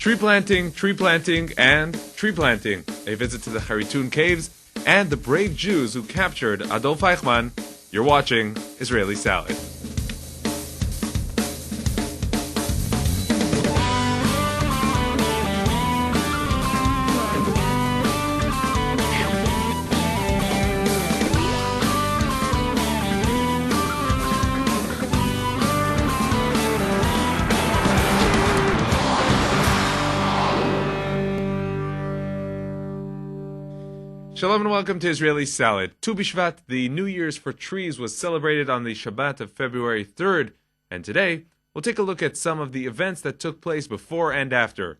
Tree planting, and tree planting. A visit to the Haritun caves and the brave Jews who captured Adolf Eichmann. You're watching Israeli Salad. Shalom and welcome to Israeli Salad. Tu B'Shvat, the New Year's for trees, was celebrated on the Shabbat of February 3rd, and today we'll take a look at some of the events that took place before and after.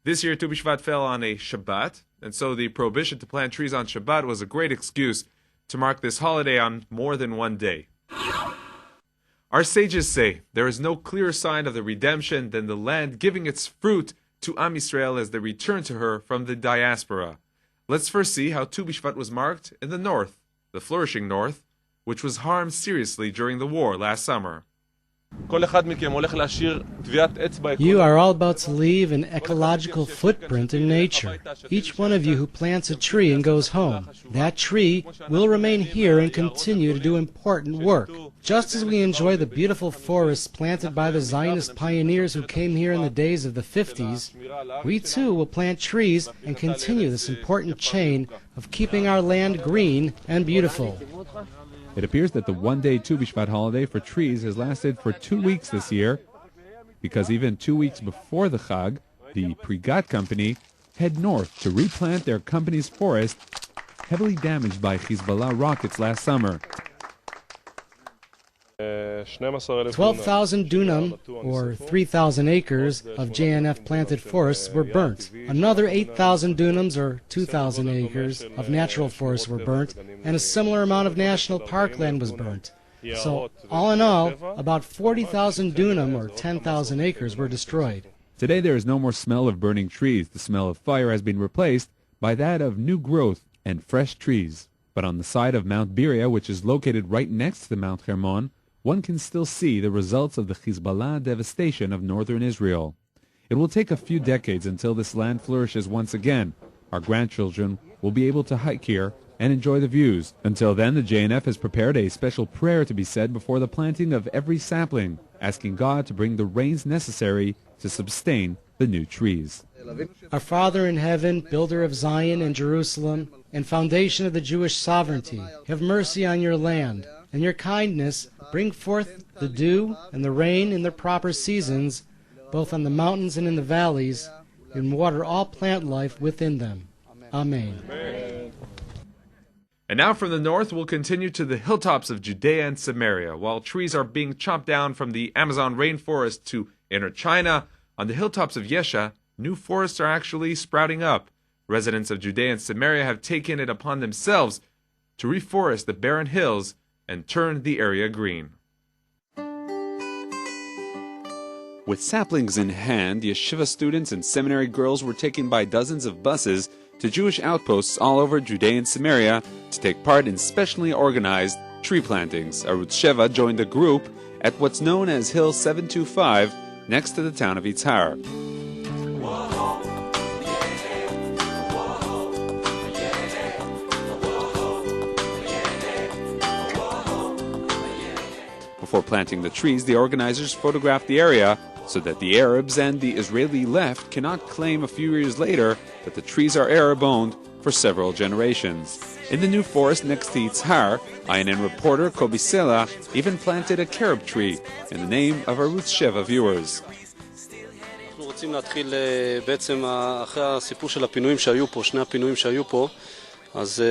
This year, Tu B'Shvat fell on a Shabbat, and so the prohibition to plant trees on Shabbat was a great excuse to mark this holiday on more than one day. Our sages say there is no clearer sign of the redemption than the land giving its fruit to Am Yisrael as they return to her from the diaspora. Let's first see how Tu B'Shvat was marked in the north, the flourishing north, which was harmed seriously during the war last summer. You are all about to leave an ecological footprint in nature. Each one of you who plants a tree and goes home, that tree will remain here and continue to do important work. Just as we enjoy the beautiful forests planted by the Zionist pioneers who came here in the days of the 50s, we too will plant trees and continue this important chain of keeping our land green and beautiful. It appears that the one-day Tu B'Shvat holiday for trees has lasted for 2 weeks this year, because even 2 weeks before the Chag, the Prigat company head north to replant their company's forest, heavily damaged by Hezbollah rockets last summer. 12,000 dunam, or 3,000 acres, of JNF planted forests were burnt. Another 8,000 dunams, or 2,000 acres, of natural forests were burnt, and a similar amount of national parkland was burnt. So, all in all, about 40,000 dunam, or 10,000 acres, were destroyed. Today there is no more smell of burning trees. The smell of fire has been replaced by that of new growth and fresh trees. But on the side of Mount Biria, which is located right next to Mount Hermon, one can still see the results of the Hezbollah devastation of northern Israel. It will take a few decades until this land flourishes once again. Our grandchildren will be able to hike here and enjoy the views. Until then, the JNF has prepared a special prayer to be said before the planting of every sapling, asking God to bring the rains necessary to sustain the new trees. Our Father in heaven, builder of Zion and Jerusalem, and foundation of the Jewish sovereignty, have mercy on your land, and your kindness bring forth the dew and the rain in their proper seasons, both on the mountains and in the valleys, and water all plant life within them. Amen. And now from the north, we'll continue to the hilltops of Judea and Samaria. While trees are being chopped down from the Amazon rainforest to inner China, on the hilltops of Yesha, new forests are actually sprouting up. Residents of Judea and Samaria have taken it upon themselves to reforest the barren hills and turn the area green. With saplings in hand, yeshiva students and seminary girls were taken by dozens of buses to Jewish outposts all over Judea and Samaria to take part in specially organized tree plantings. Arutz Sheva joined the group at what's known as Hill 725 next to the town of Yitzhar. Before planting the trees, the organizers photographed the area so that the Arabs and the Israeli left cannot claim a few years later that the trees are Arab-owned for several generations. In the new forest next to Yitzhar, INN reporter Kobi Sela even planted a carob tree in the name of Arutz Sheva viewers. אנחנו רוצים להתחיל בעצם אחרי הסיפור של הפינויים שהיו פה, שני הפינויים שהיו פה, אז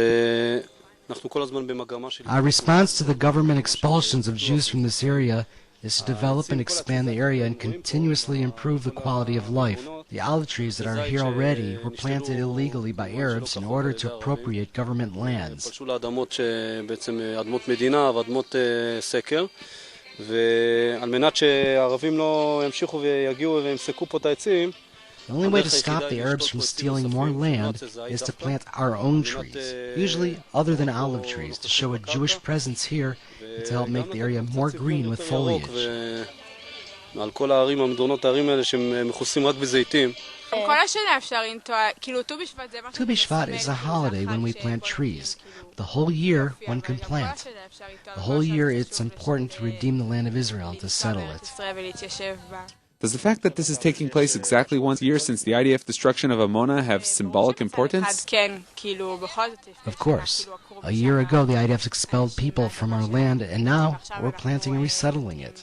Our response to the government expulsions of Jews from this area is to develop and expand the area and continuously improve the quality of life. The olive trees that are here already were planted illegally by Arabs in order to appropriate government lands. ועל מנת שהערבים לא ימשיכו ויגיעו וימסקו פה את העצים, The only way to stop the Arabs from stealing more land is to plant our own trees, usually other than olive trees, to show a Jewish presence here and to help make the area more green with foliage. מעל כל הערים המדרונות הערים האלה שהם מכוסים רק בזיתים. Tu B'Shvat is a holiday when we plant trees. The whole year one can plant. The whole year it's important to redeem the land of Israel and to settle it. Does the fact that this is taking place exactly once a year since the IDF destruction of Amona have symbolic importance? Of course. A year ago the IDF expelled people from our land, and now we're planting and resettling it.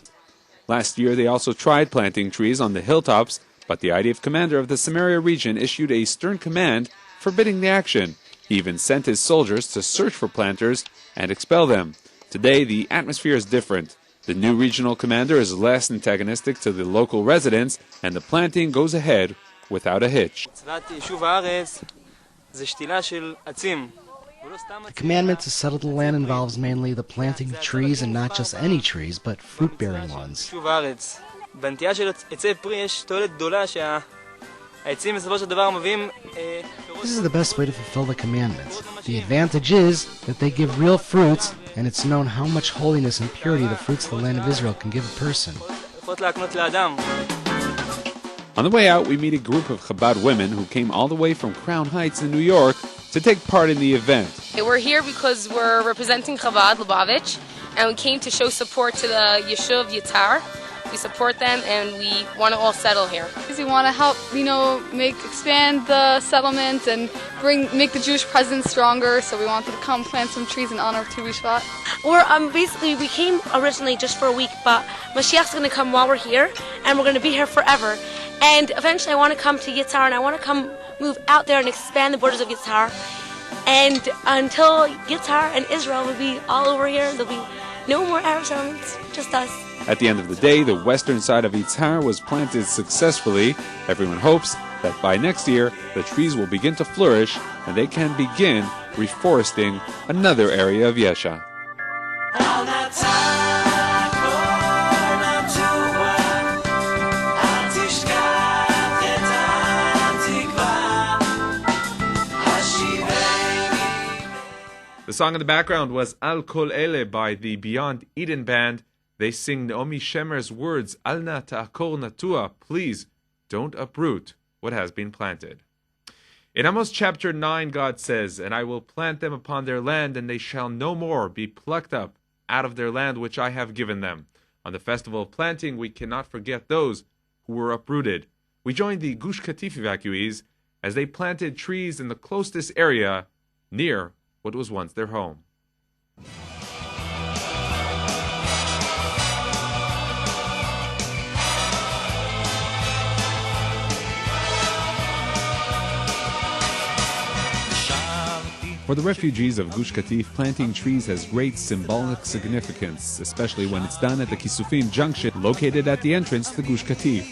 Last year they also tried planting trees on the hilltops, but the IDF commander of the Samaria region issued a stern command forbidding the action. He even sent his soldiers to search for planters and expel them. Today the atmosphere is different. The new regional commander is less antagonistic to the local residents, and the planting goes ahead without a hitch. The commandment to settle the land involves mainly the planting of trees, and not just any trees, but fruit-bearing ones. This is the best way to fulfill the commandment. The advantage is that they give real fruits, and it's known how much holiness and purity the fruits of the land of Israel can give a person. On the way out, we meet a group of Chabad women who came all the way from Crown Heights in New York to take part in the event. We're here because we're representing Chabad Lubavitch, and we came to show support to the Yeshuv Yitzhar. We support them, and we want to all settle here. We want to help, expand the settlement and make the Jewish presence stronger. So we wanted to come plant some trees in honor of Tu B'Shvat. We came originally just for a week, but Mashiach's going to come while we're here, and we're going to be here forever. And eventually, I want to come to Yitzhar, and I want to move out there and expand the borders of Yitzhar. And until Yitzhar and Israel will be all over here, there'll be no more Arab settlements, just us. At the end of the day, the western side of Yitzhar was planted successfully. Everyone hopes that by next year, the trees will begin to flourish and they can begin reforesting another area of Yesha. The song in the background was Al Kol Ele by the Beyond Eden Band. They sing Naomi Shemer's words, Al na ta'akor natua, please don't uproot what has been planted. In Amos chapter 9, God says, and I will plant them upon their land, and they shall no more be plucked up out of their land which I have given them. On the festival of planting, we cannot forget those who were uprooted. We joined the Gush Katif evacuees as they planted trees in the closest area near what was once their home. For the refugees of Gush Katif, planting trees has great symbolic significance, especially when it's done at the Kisufim Junction, located at the entrance to Gush Katif.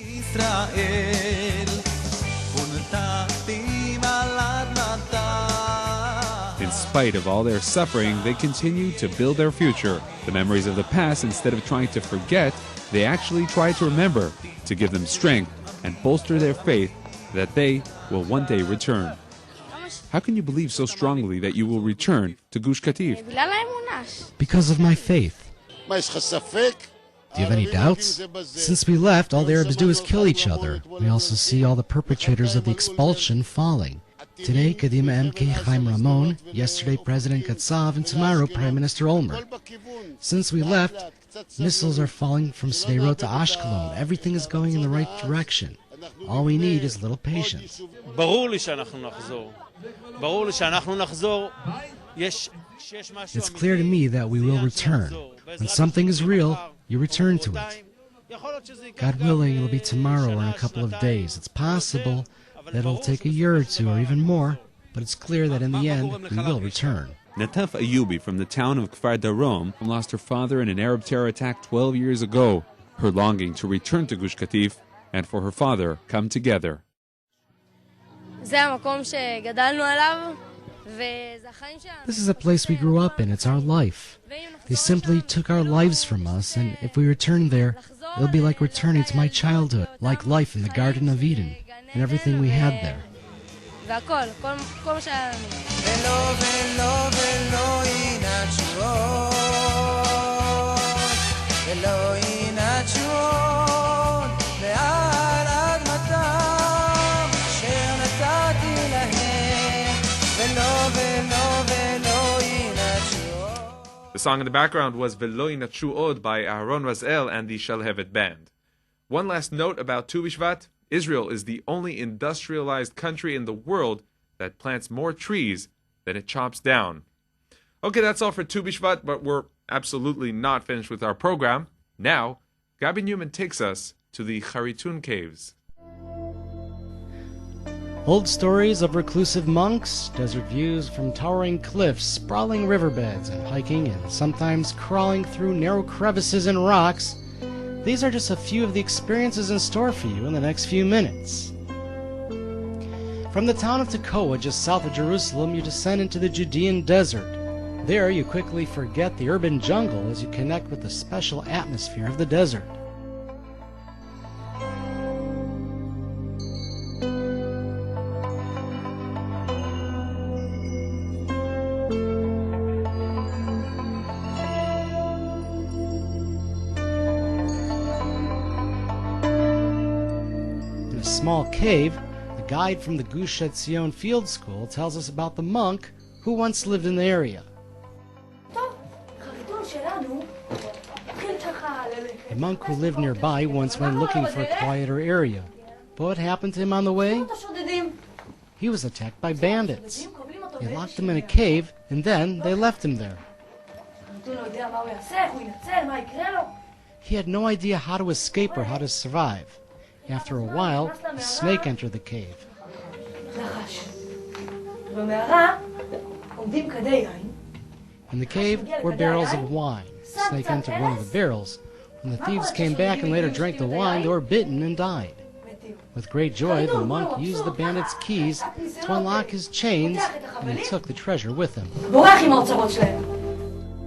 In spite of all their suffering, they continue to build their future. The memories of the past, instead of trying to forget, they actually try to remember, to give them strength and bolster their faith that they will one day return. How can you believe so strongly that you will return to Gush Katif? Because of my faith. Do you have any doubts? Since we left, all the Arabs do is kill each other. We also see all the perpetrators of the expulsion falling. Today, Kadima MK Chaim Ramon, yesterday President Katsav, and tomorrow Prime Minister Olmert. Since we left, missiles are falling from Sderot to Ashkelon. Everything is going in the right direction. All we need is a little patience. It's clear to me that we will return. When something is real, you return to it. God willing, it'll be tomorrow or in a couple of days. It's possible that it'll take a year or two or even more, but it's clear that in the end, we will return. Nataf Ayubi from the town of Kfar Darom lost her father in an Arab terror attack 12 years ago. Her longing to return to Gush Katif and for her father come together. This is a place we grew up in. It's our life. They simply took our lives from us, and if we return there, it'll be like returning to my childhood, like life in the Garden of Eden, and everything we had there. Elohim song in the background was Velo Yinatshu Od by Aharon Razel and the Shalhevet Band. One last note about Tu B'Shvat. Israel is the only industrialized country in the world that plants more trees than it chops down. Okay, that's all for Tu B'Shvat, but we're absolutely not finished with our program. Now, Gabi Newman takes us to the Charitun Caves. Old stories of reclusive monks, desert views from towering cliffs, sprawling riverbeds, and hiking and sometimes crawling through narrow crevices and rocks. These are just a few of the experiences in store for you in the next few minutes. From the town of Tekoa, just south of Jerusalem, you descend into the Judean desert. There you quickly forget the urban jungle as you connect with the special atmosphere of the desert. In a small cave, the guide from the Gush Etzion Field School tells us about the monk who once lived in the area. The monk who lived nearby once went looking for a quieter area. But what happened to him on the way? He was attacked by bandits. They locked him in a cave, and then they left him there. He had no idea how to escape or how to survive. After a while, a snake entered the cave. In the cave were barrels of wine. The snake entered one of the barrels. When the thieves came back and later drank the wine, they were bitten and died. With great joy, the monk used the bandits' keys to unlock his chains, and he took the treasure with him.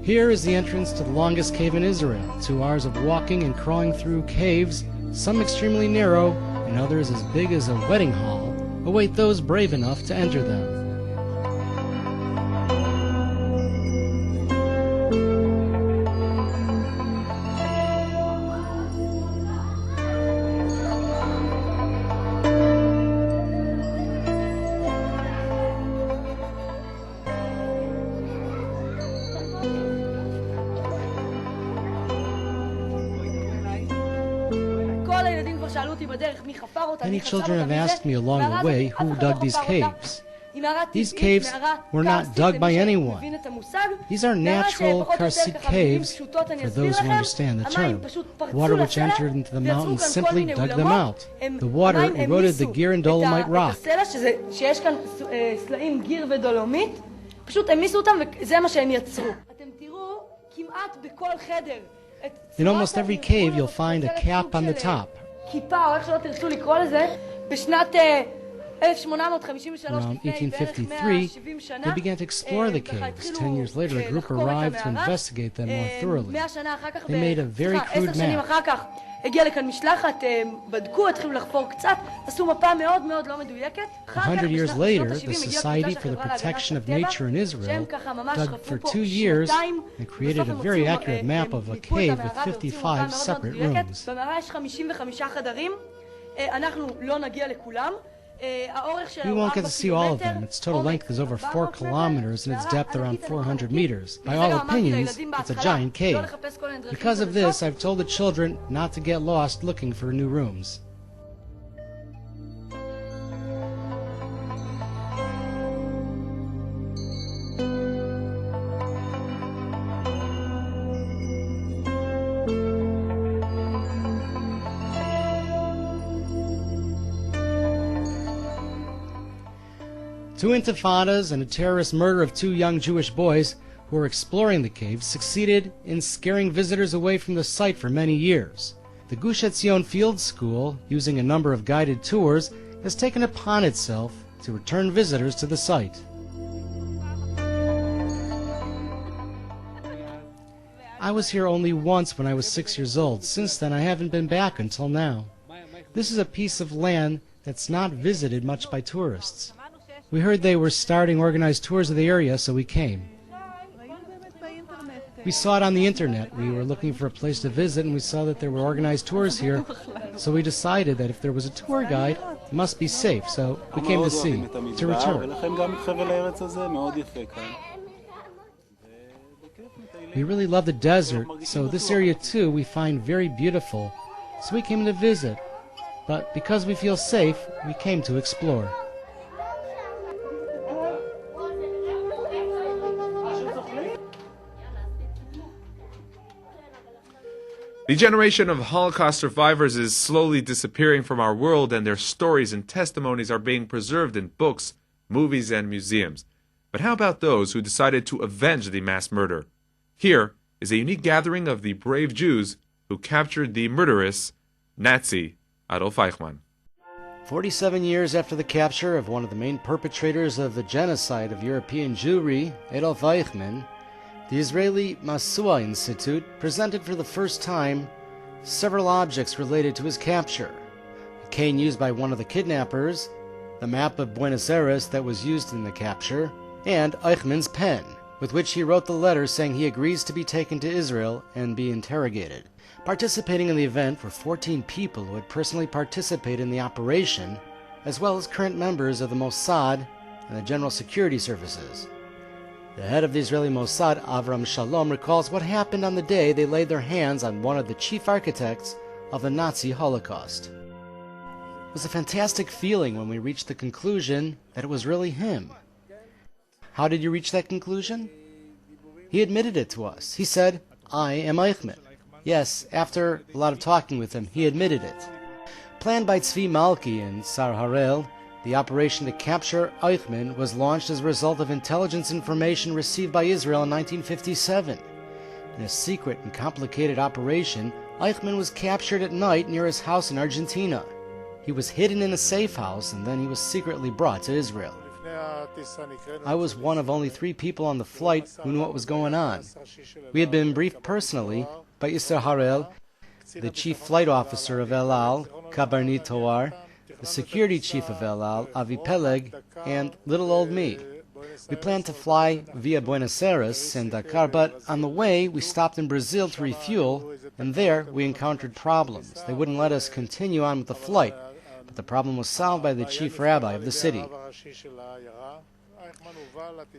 Here is the entrance to the longest cave in Israel. 2 hours of walking and crawling through caves, some extremely narrow, and others as big as a wedding hall, await those brave enough to enter them. Many children have asked me along the way who dug these caves. These caves were not dug by anyone. These are natural karst caves, for those who understand the term. Water which entered into the mountains simply dug them out. The water eroded the gir and dolomite rock. In almost every cave you'll find a cap on the top. Around 1853, they began to explore the caves. 10 years later, a group arrived to investigate them more thoroughly. They made a very crude map. 100 years later, the Society for the Protection of Nature in Israel dug for 2 years and created a very accurate map of a cave with 55 separate rooms. We won't get to see all of them. Its total length is over 4 kilometers and its depth around 400 meters. By all opinions, it's a giant cave. Because of this, I've told the children not to get lost looking for new rooms. Two intifadas and a terrorist murder of 2 young Jewish boys who were exploring the caves succeeded in scaring visitors away from the site for many years. The Gush Etzion Field School, using a number of guided tours, has taken upon itself to return visitors to the site. I was here only once when I was 6 years old. Since then, I haven't been back until now. This is a piece of land that's not visited much by tourists. We heard they were starting organized tours of the area, so we came. We saw it on the internet. We were looking for a place to visit, and we saw that there were organized tours here, so we decided that if there was a tour guide, it must be safe, so we came to see, to return. We really love the desert, so this area too we find very beautiful. So we came to visit, but because we feel safe, we came to explore. The generation of Holocaust survivors is slowly disappearing from our world, and their stories and testimonies are being preserved in books, movies, and museums. But how about those who decided to avenge the mass murder? Here is a unique gathering of the brave Jews who captured the murderous Nazi Adolf Eichmann. 47 years after the capture of one of the main perpetrators of the genocide of European Jewry, Adolf Eichmann, the Israeli Masua Institute presented for the first time several objects related to his capture. A cane used by one of the kidnappers, the map of Buenos Aires that was used in the capture, and Eichmann's pen, with which he wrote the letter saying he agrees to be taken to Israel and be interrogated. Participating in the event were 14 people who had personally participated in the operation, as well as current members of the Mossad and the General Security Services. The head of the Israeli Mossad, Avram Shalom, recalls what happened on the day they laid their hands on one of the chief architects of the Nazi Holocaust. It was a fantastic feeling when we reached the conclusion that it was really him. How did you reach that conclusion? He admitted it to us. He said, "I am Eichmann." Yes, after a lot of talking with him, he admitted it. Planned by Tzvi Malki and Sar Harel, the operation to capture Eichmann was launched as a result of intelligence information received by Israel in 1957. In a secret and complicated operation, Eichmann was captured at night near his house in Argentina. He was hidden in a safe house and then he was secretly brought to Israel. I was one of only 3 people on the flight who knew what was going on. We had been briefed personally by Isser Harel, the chief flight officer of El Al, Kabarni Toar, the security chief of El Al, Avi Peleg, and little old me. We planned to fly via Buenos Aires and Dakar, but on the way we stopped in Brazil to refuel, and there we encountered problems. They wouldn't let us continue on with the flight, but the problem was solved by the chief rabbi of the city.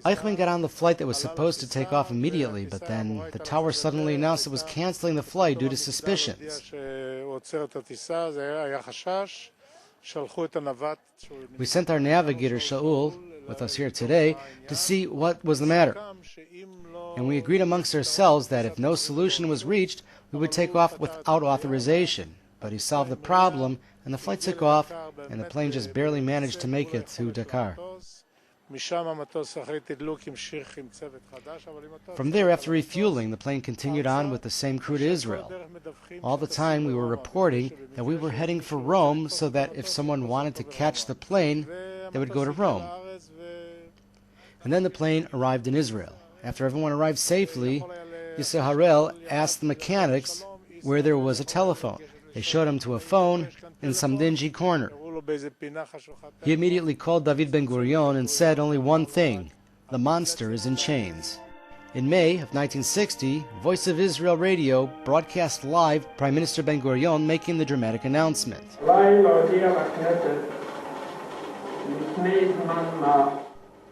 Eichmann got on the flight that was supposed to take off immediately, but then the tower suddenly announced it was canceling the flight due to suspicions. We sent our navigator, Shaul, with us here today, to see what was the matter. And we agreed amongst ourselves that if no solution was reached, we would take off without authorization. But he solved the problem, and the flight took off, and the plane just barely managed to make it to Dakar. From there, after refueling, the plane continued on with the same crew to Israel. All the time we were reporting that we were heading for Rome so that if someone wanted to catch the plane, they would go to Rome. And then the plane arrived in Israel. After everyone arrived safely, Yisrael Harel asked the mechanics where there was a telephone. They showed him to a phone in some dingy corner. He immediately called David Ben-Gurion and said only one thing: the monster is in chains. In May of 1960, Voice of Israel Radio broadcast live Prime Minister Ben-Gurion making the dramatic announcement.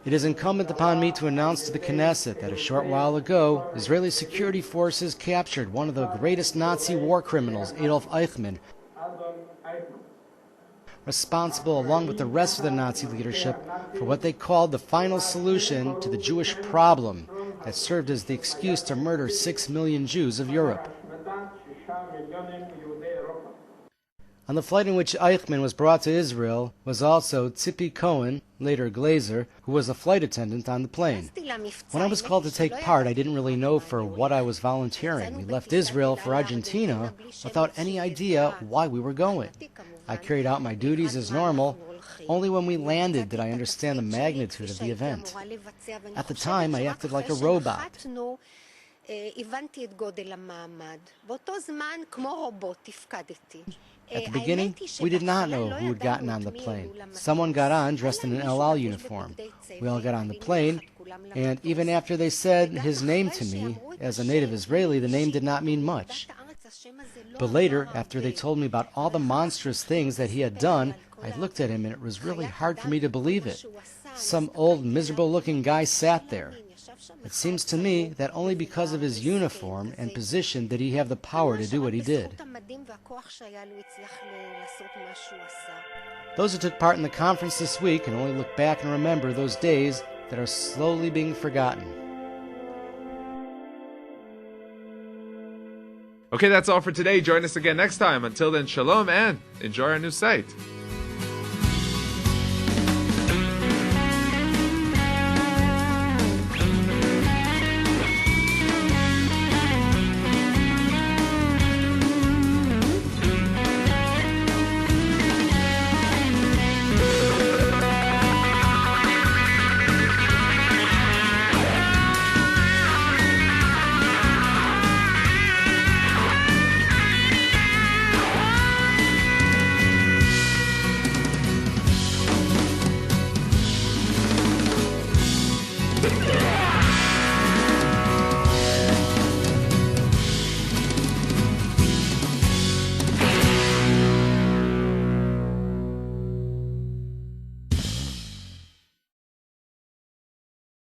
It is incumbent upon me to announce to the Knesset that a short while ago, Israeli security forces captured one of the greatest Nazi war criminals, Adolf Eichmann, responsible along with the rest of the Nazi leadership for what they called the final solution to the Jewish problem that served as the excuse to murder 6 million Jews of Europe. On the flight in which Eichmann was brought to Israel was also Tzipi Cohen, later Glazer, who was a flight attendant on the plane. When I was called to take part, I didn't really know for what I was volunteering. We left Israel for Argentina without any idea why we were going. I carried out my duties as normal. Only when we landed did I understand the magnitude of the event. At the time, I acted like a robot. At the beginning, we did not know who had gotten on the plane. Someone got on dressed in an El Al uniform. We all got on the plane, and even after they said his name to me, as a native Israeli, the name did not mean much. But later, after they told me about all the monstrous things that he had done, I looked at him and it was really hard for me to believe it. Some old, miserable-looking guy sat there. It seems to me that only because of his uniform and position did he have the power to do what he did. Those who took part in the conference this week can only look back and remember those days that are slowly being forgotten. Okay, that's all for today. Join us again next time. Until then, shalom and enjoy our new site.